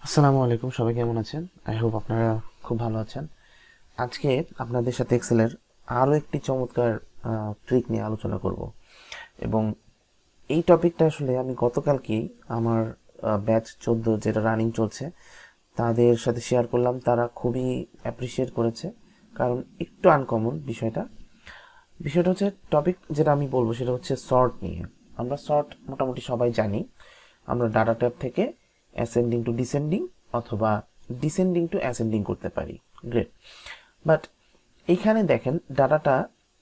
আসসালামু আলাইকুম, সবাই কেমন আছেন? আই হোপ আপনারা খুব ভালো আছেন। আজকে আপনাদের সাথে এক্সেলের আরও একটি চমৎকার ট্রিক নিয়ে আলোচনা করব। এবং এই টপিকটা আসলে আমি গতকালকেই আমার ব্যাচ 14 যেটা রানিং চলছে তাদের সাথে শেয়ার করলাম। তারা খুবই অ্যাপ্রিসিয়েট করেছে, কারণ একটু আনকমন বিষয়টা। বিষয়টা হচ্ছে, টপিক যেটা আমি বলবো সেটা হচ্ছে সর্ট নিয়ে। আমরা সর্ট মোটামুটি সবাই জানি। আমরা ডাটা ট্যাব থেকে অ্যাসেন্ডিং টু ডিসেন্ডিং অথবা ডিসেন্ডিং টু অ্যাসেন্ডিং করতে পারি। গ্রেট। বাট এইখানে দেখেন, ডাটাটা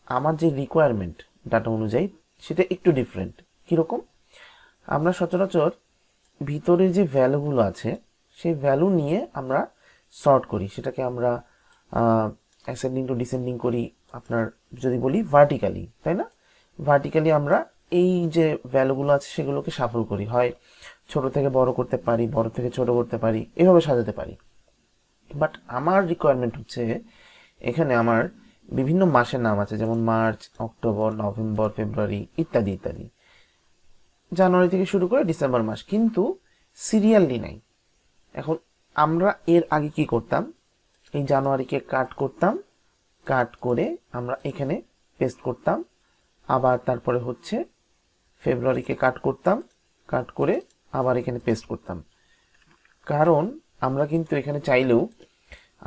আমার যে রিকোয়ারমেন্ট ডাটা অনুযায়ী সেটা একটু ডিফারেন্ট। কীরকম? আমরা সচরাচর ভিতরে যে ভ্যালুগুলো আছে সেই ভ্যালু নিয়ে আমরা সর্ট করি, সেটাকে আমরা অ্যাসেন্ডিং টু ডিসেন্ডিং করি। আপনার যদি বলি ভার্টিক্যালি, তাই না? ভার্টিক্যালি আমরা এই যে ভ্যালুগুলো আছে সেগুলোকে শাফল করি, হয় ছোট থেকে বড় করতে পারি, বড় থেকে ছোট করতে পারি, এভাবে সাজাতে পারি। বাট আমার রিকোয়ারমেন্ট হচ্ছে, এখানে আমার বিভিন্ন মাসের নাম আছে, যেমন মার্চ, অক্টোবর, নভেম্বর, ফেব্রুয়ারি ইত্যাদি ইত্যাদি, জানুয়ারি থেকে শুরু করে ডিসেম্বর মাস, কিন্তু সিরিয়ালি নাই। এখন আমরা এর আগে কি করতাম? এই জানুয়ারিকে কাট করতাম, কাট করে আমরা এখানে পেস্ট করতাম। আবার তারপরে হচ্ছে ফেব্রুয়ারিকে কাট করতাম, কাট করে আবার এখানে পেস্ট করতাম। কারণ আমরা কিন্তু এখানে চাইলেও,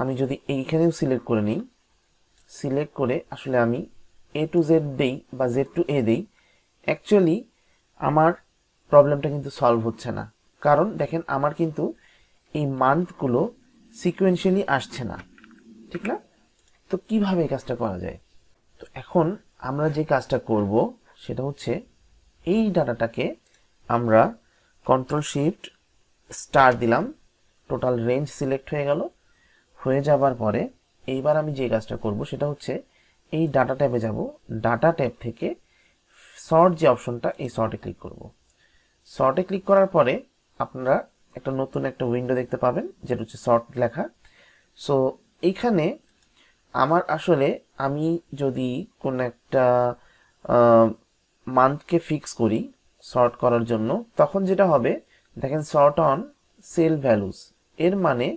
আমি যদি এইখানেও সিলেক্ট করে নিই, সিলেক্ট করে আসলে আমি এ টু জেড দেই বা জেড টু এ দেই, অ্যাকচুয়ালি আমার প্রবলেমটা কিন্তু সলভ হচ্ছে না। কারণ দেখেন, আমার কিন্তু এই মান্থগুলো সিকোয়েন্সিয়ালি আসছে না, ঠিক না? তো কিভাবে এই কাজটা করা যায়? তো এখন আমরা যে কাজটা করব সেটা হচ্ছে, এই ডাটাটাকে আমরা কন্ট্রোল শিফট স্টার দিলাম, টোটাল রেঞ্জ সিলেক্ট হয়ে গেল। হয়ে যাবার পরে এইবার আমি যে কাজটা করব সেটা হচ্ছে, এই ডাটা ট্যাবে যাব, ডাটা ট্যাব থেকে সর্ট যে অপশনটা, এই সর্টে ক্লিক করব। সর্টে ক্লিক করার পরে আপনারা একটা নতুন একটা উইন্ডো দেখতে পাবেন, যেটা হচ্ছে সর্ট লেখা। সো এইখানে আমার আসলে, আমি যদি কোনো একটা মান্থকে ফিক্স করি সর্ট করার জন্য, তখন যেটা হবে দেখেন, সর্ট অন সেল ভ্যালুস। এর মানে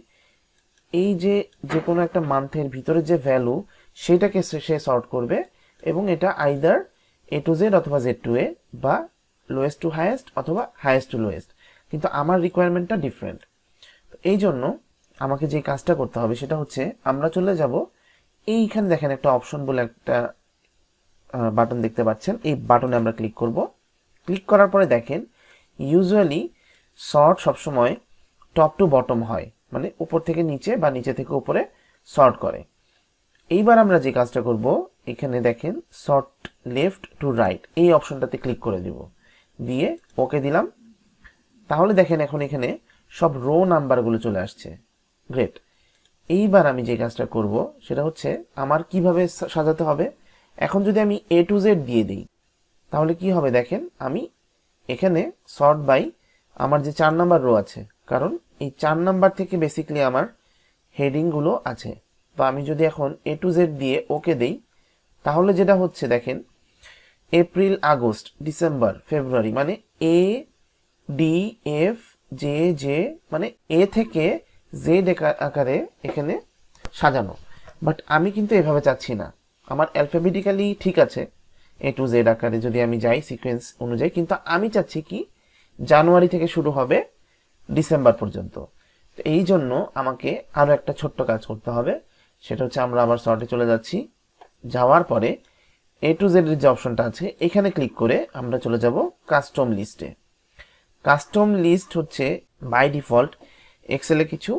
এই যে যে কোনো একটা মান্থের ভিতরে যে ভ্যালু, সেটাকে সে সর্ট করবে, এবং এটা আইদার এ টু জেড অথবা জেড টু এ, বা লোয়েস্ট টু হাইয়েস্ট অথবা হাইয়েস্ট টু লোয়েস্ট। কিন্তু আমার রিকোয়ারমেন্টটা ডিফারেন্ট। তো এই জন্য আমাকে যে কাজটা করতে হবে সেটা হচ্ছে, আমরা চলে যাব এইখানে, দেখেন একটা অপশন বলে একটা বাটন দেখতে পাচ্ছেন, এই বাটনে আমরা ক্লিক করব। ক্লিক করার পরে দেখেন, ইউজুয়ালি সর্ট সবসময় টপ টু বটম হয়, মানে উপর থেকে নিচে বা নিচে থেকে উপরে সর্ট করে। এইবার আমরা যে কাজটা করব, এখানে দেখেন সর্ট লেফট টু রাইট, এই অপশনটাতে ক্লিক করে দিব, দিয়ে ওকে দিলাম। তাহলে দেখেন এখন এখানে সব রো নাম্বারগুলো চলে আসছে। গ্রেট। এইবার আমি যে কাজটা করব সেটা হচ্ছে, আমার কিভাবে সাজাতে হবে। এখন যদি আমি এ টু জেড দিয়ে দিই, তাহলে কি হবে দেখেন, আমি এখানে সর্ট বাই আমার যে 4 নাম্বার রো আছে, কারণ এই 4 নাম্বার থেকে বেসিক্যালি আমার হেডিংগুলো আছে। তো আমি যদি এখন এ টু জেড দিয়ে ওকে দেই, তাহলে যেটা হচ্ছে দেখেন, এপ্রিল, আগস্ট, ডিসেম্বর, ফেব্রুয়ারি, মানে A D F J J, মানে এ থেকে জেড আকারে এখানে সাজানো। বাট আমি কিন্তু এভাবে চাচ্ছি না। আমার অ্যালফাবেটিক্যালি ঠিক আছে এ টু জেড আকারে যদি আমি যাই সিকোয়েন্স অনুযায়ী, কিন্তু আমি চাচ্ছি কি, জানুয়ারি থেকে শুরু হবে ডিসেম্বর পর্যন্ত। তো এই জন্য আমাকে আরও একটা ছোট্ট কাজ করতে হবে, সেটা হচ্ছে, আমরা আবার সর্টে চলে যাচ্ছি। যাওয়ার পরে এ টু জেড এর যে অপশনটা আছে, এখানে ক্লিক করে আমরা চলে যাব কাস্টম লিস্টে। কাস্টম লিস্ট হচ্ছে বাই ডিফল্ট এক্সেলে কিছু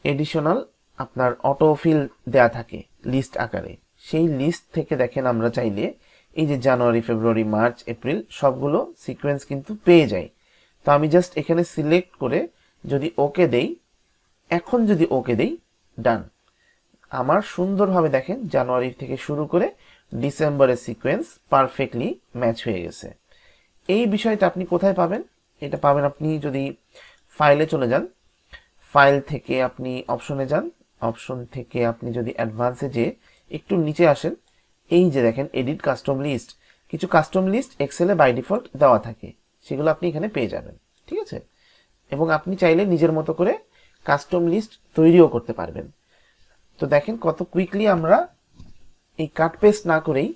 এডিশনাল আপনার অটোফিল দেয়া থাকে লিস্ট আকারে। সেই লিস্ট থেকে দেখেন, আমরা চাইলে এই যে জানুয়ারি, ফেব্রুয়ারি, মার্চ, এপ্রিল সবগুলো সিকোয়েন্স কিন্তু পেয়ে যাই। তো আমি জাস্ট এখানে সিলেক্ট করে যদি ওকে দেই, এখন যদি ওকে দেই, ডান, আমার সুন্দরভাবে দেখেন জানুয়ারি থেকে শুরু করে ডিসেম্বরের সিকোয়েন্স পারফেক্টলি ম্যাচ হয়ে গেছে। এই বিষয়টা আপনি কোথায় পাবেন? এটা পাবেন আপনি যদি ফাইলে চলে যান, ফাইল থেকে আপনি অপশনে যান, অপশন থেকে আপনি যদি অ্যাডভান্সে যে একটু নিচে আসেন, এই যে দেখেন এডিট কাস্টম লিস্ট, কিছু কাস্টম লিস্ট এক্সেলে বাই ডিফল্ট দেওয়া থাকে, সেগুলো আপনি এখানে পেয়ে যাবেন। ঠিক আছে? এবং আপনি চাইলে নিজের মতো করে কাস্টম লিস্ট তৈরিও করতে পারবেন। তো দেখেন কত কুইকলি আমরা এই কাট পেস্ট না করেই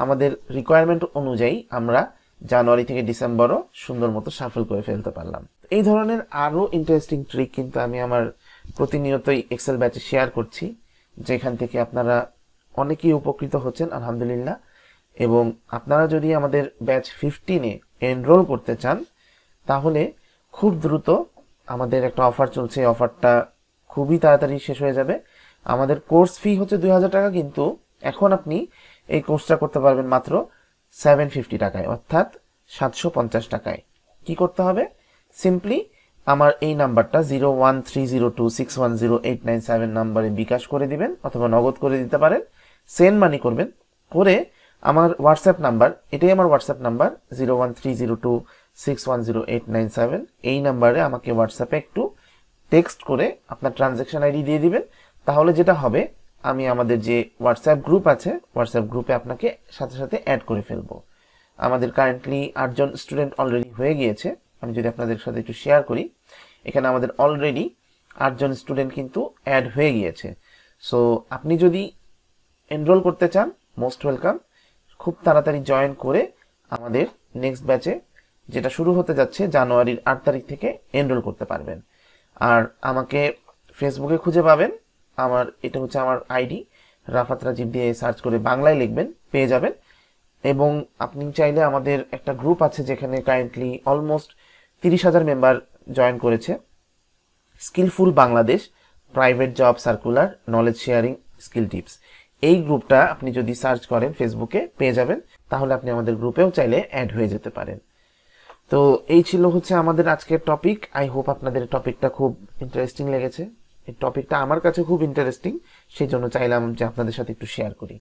আমাদের রিকোয়ারমেন্ট অনুযায়ী আমরা জানুয়ারি থেকে ডিসেম্বরও সুন্দর মতো সাফল করে ফেলতে পারলাম। এই ধরনের আরো ইন্টারেস্টিং ট্রিক কিন্তু আমি আমার প্রতিনিয়তই এক্সেল ব্যাচে শেয়ার করছি, যেখান থেকে আপনারা অনেকেই উপকৃত হচ্ছেন আলহামদুলিল্লাহ। এবং আপনারা যদি আমাদের ব্যাচ 15-এ এনরোল করতে চান তাহলে খুব দ্রুত আমাদের একটা অফার চলছে, অফারটা খুবই তাড়াতাড়ি শেষ হয়ে যাবে। আমাদের কোর্স ফি হচ্ছে 2000 টাকা, কিন্তু এখন আপনি এই কোর্সটা করতে পারবেন মাত্র 750 টাকায়, অর্থাৎ 750 টাকায়। কি করতে হবে? সিম্পলি আমার এই নাম্বারটা 01302610897 নাম্বারে বিকাশ করে দিবেন অথবা নগদ করে দিতে পারেন, সেন্ড মানি করবেন, করে আমার হোয়াটসঅ্যাপ নাম্বার, এটাই আমার হোয়াটসঅ্যাপ নাম্বার 01302610897, এই নাম্বারে আমাকে হোয়াটসঅ্যাপে একটু টেক্সট করে আপনার ট্রানজ্যাকশন আইডি দিয়ে দিবেন। তাহলে যেটা হবে, আমি আমাদের যে হোয়াটসঅ্যাপ গ্রুপ আছে, হোয়াটসঅ্যাপ গ্রুপে আপনাকে সাথে সাথে অ্যাড করে ফেলবো। আমাদের কারেন্টলি 8 জন স্টুডেন্ট অলরেডি হয়ে গিয়েছে। আমি যদি আপনাদের সাথে একটু শেয়ার করি, এখানে আমাদের অলরেডি 8 জন স্টুডেন্ট কিন্তু অ্যাড হয়ে গিয়েছে। সো আপনি যদি এনরোল করতে চান, মোস্ট ওয়েলকাম। খুব তাড়াতাড়ি জয়েন করে আমাদের নেক্সট ব্যাচে, যেটা শুরু হতে যাচ্ছে জানুয়ারির 8 তারিখ থেকে, এনরোল করতে পারবেন। আর আমাকে ফেসবুকে খুঁজে পাবেন, এটা হচ্ছে আমার আইডি, রাফাত রাজীব দিয়ে সার্চ করে বাংলায় লিখবেন, পেয়ে যাবেন। এবং আপনি চাইলে আমাদের একটা গ্রুপ আছে যেখানে কারেন্টলি অলমোস্ট 30,000 মেম্বার জয়েন করেছে, skillful Bangladesh private job circular knowledge sharing skill tips. এই গ্রুপটা আপনি যদি সার্চ করেন ফেসবুকে পেয়ে যাবেন, তাহলে আপনি আমাদের গ্রুপেও চাইলে অ্যাড হয়ে যেতে পারেন। তো এই ছিল হচ্ছে আমাদের আজকের টপিক। আই হোপ আপনাদের টপিকটা খুব ইন্টারেস্টিং লেগেছে। এই টপিকটা আমার কাছে খুব ইন্টারেস্টিং, সেই জন্য চাইলাম যে আপনাদের সাথে একটু শেয়ার করি।